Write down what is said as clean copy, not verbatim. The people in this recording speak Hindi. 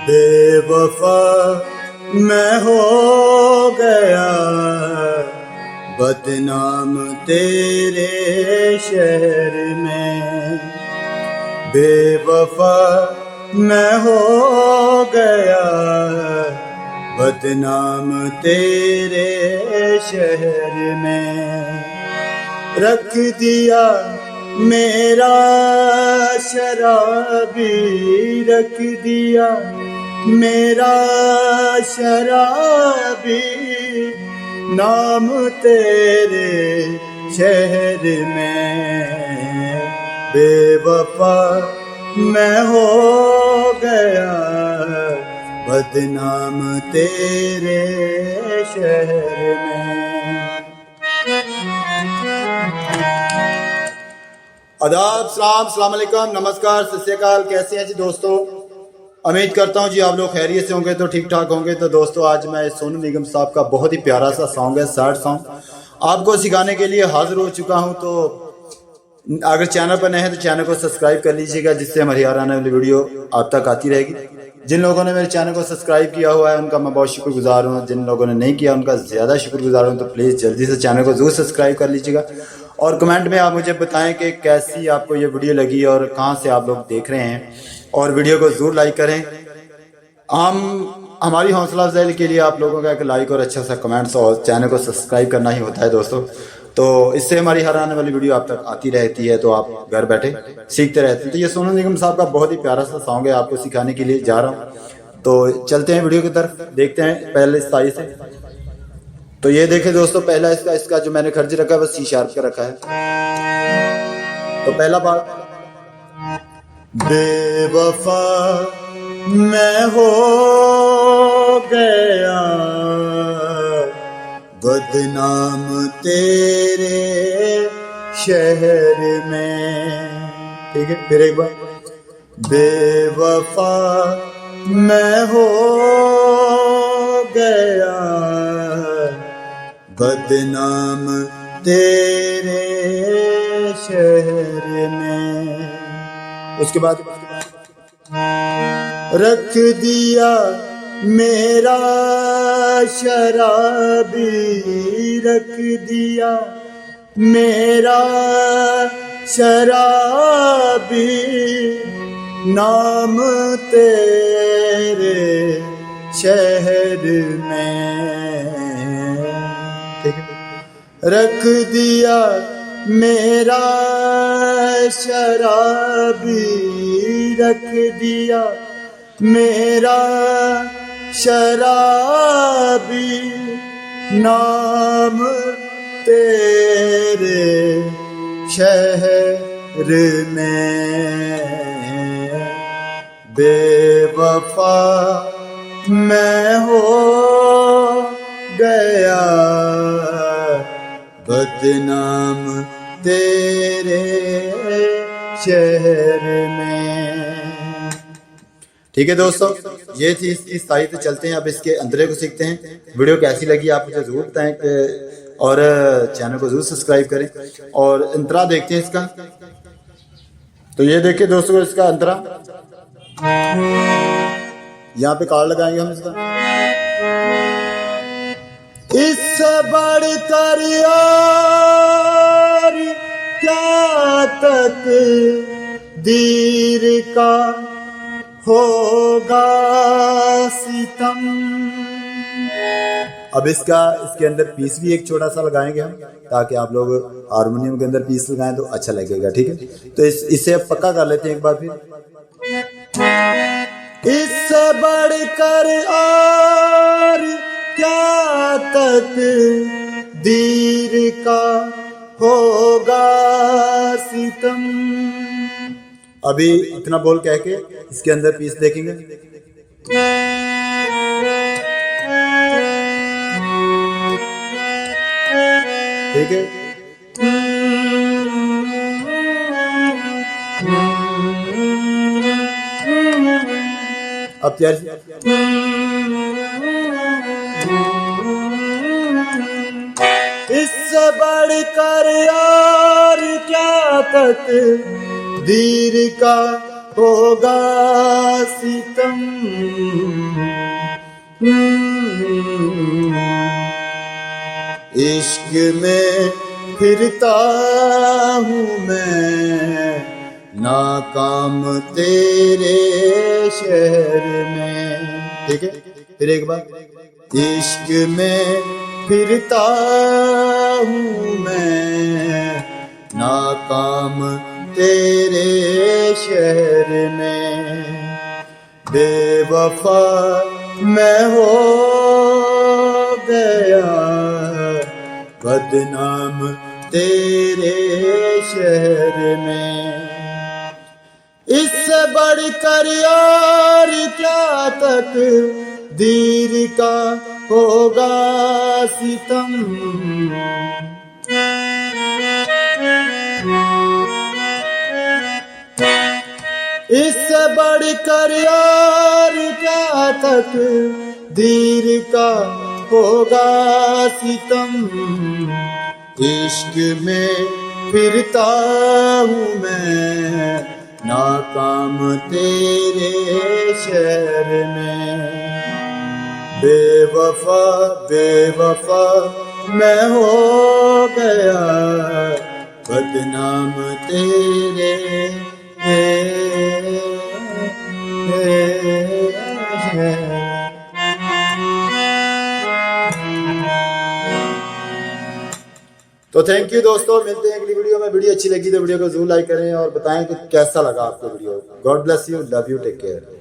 बेवफा मैं हो गया, बदनाम तेरे शहर में। बेवफा मैं हो गया, बदनाम तेरे शहर में। रख दिया मेरा शराबी, रख दिया मेरा शराबी, नाम तेरे शहर में। बेवफा मैं हो गया, बदनाम तेरे शहर में। आदाब, सलाम, अस्सलाम वालेकुम, नमस्कार, सत श्री अकाल। कैसे हैं जी दोस्तों? उम्मीद करता हूं जी आप लोग खैरियत से होंगे, तो ठीक ठाक होंगे। तो दोस्तों आज मैं सोनू निगम साहब का बहुत ही प्यारा सा सॉन्ग है, सैड सॉन्ग, आपको सिखाने के लिए हाजिर हो चुका हूं। तो अगर चैनल पर नए हैं तो चैनल को सब्सक्राइब कर लीजिएगा, जिससे हमारी हर आने वाली वीडियो आप तक आती रहेगी। जिन लोगों ने मेरे चैनल को सब्सक्राइब किया हुआ है उनका मैं बहुत शुक्रगुजार हूँ, जिन लोगों ने नहीं किया उनका ज़्यादा शुक्रगुजार हूँ। तो प्लीज़ जल्दी से चैनल को ज़रूर सब्सक्राइब कर लीजिएगा और कमेंट में आप मुझे बताएं कि कैसी आपको ये वीडियो लगी और कहाँ से आप लोग देख रहे हैं, और वीडियो को ज़रूर लाइक करें। हमारी हौसला अफजाई के लिए आप लोगों का एक लाइक और अच्छा सा कमेंट्स और चैनल को सब्सक्राइब करना ही होता है दोस्तों। तो इससे हमारी हर आने वाली वीडियो आप तक आती रहती है, तो आप घर बैठे सीखते रहते हैं। तो ये सोनू निगम साहब का बहुत ही प्यारा सा सॉन्ग है, आपको सिखाने के लिए जा रहा हूँ। तो चलते हैं वीडियो की तरफ, देखते हैं पहले स्थाई से। तो ये देखें दोस्तों, पहला इसका जो मैंने खर्च रखा है वो सी शार्प का रखा है। तो पहला पार्ट, बेवफा मैं हो गया, बदनाम तेरे शहर में। ठीक है, फिर एक बार, बेवफा मैं हो गया, बदनाम तेरे शहर में। उसके बाद, रख दिया मेरा शराबी, रख दिया मेरा शराबी, नाम तेरे शहर में। ठीक है, रख दिया मेरा शराबी, रख दिया मेरा शराबी, नाम तेरे शहर में। बेवफा मैं हो गया, बदनाम तेरे शहर में। ठीक है दोस्तों, ये थी इसकी स्थाई। तो चलते हैं अब इसके अंदरे को सीखते हैं। वीडियो कैसी लगी आप मुझे जरूर बताएं, और चैनल को जरूर सब्सक्राइब करें। और अंतरा देखते हैं इसका। तो ये देखिए दोस्तों, इसका अंतरा यहाँ पे कार्ड लगाएंगे हम इसका। इससे बढ़कर यार क्या तक दीर का होगा सितम। अब इसके अंदर पीस भी एक छोटा सा लगाएंगे हम, ताकि आप लोग हारमोनियम के अंदर पीस लगाएं तो अच्छा लगेगा। ठीक है, तो इसे अब पक्का कर लेते हैं एक बार फिर। इससे बढ़कर और क्या तक दीर का होगा सितम। अभी इतना बोल कह के इसके अंदर पीस देखेंगे। ठीक है, अब तैयार। इससे बढ़कर यार क्या तक दीर का होगा सितम। इश्क में फिरता हूँ मैं नाकाम तेरे शहर में। ठीक है, फिर एक बार। इश्क में फिरता हूँ मैं नाकाम तेरे शहर में। बेवफा मैं हो गया बदनाम तेरे शहर में। इससे बढ़कर यार क्या तक दीर का होगा सितम। इससे बढ़कर यार क्या तक दीर का होगा सितम। इश्क में फिरता हूँ मैं नाकाम तेरे शहर में। बेवफा बेवफा मैं हो गया बदनाम तेरे तो थैंक यू दोस्तों, मिलते हैं अगली वीडियो में। वीडियो अच्छी लगी तो वीडियो को जरूर लाइक करें और बताएं कि कैसा लगा आपको video. God bless you, love you, take care.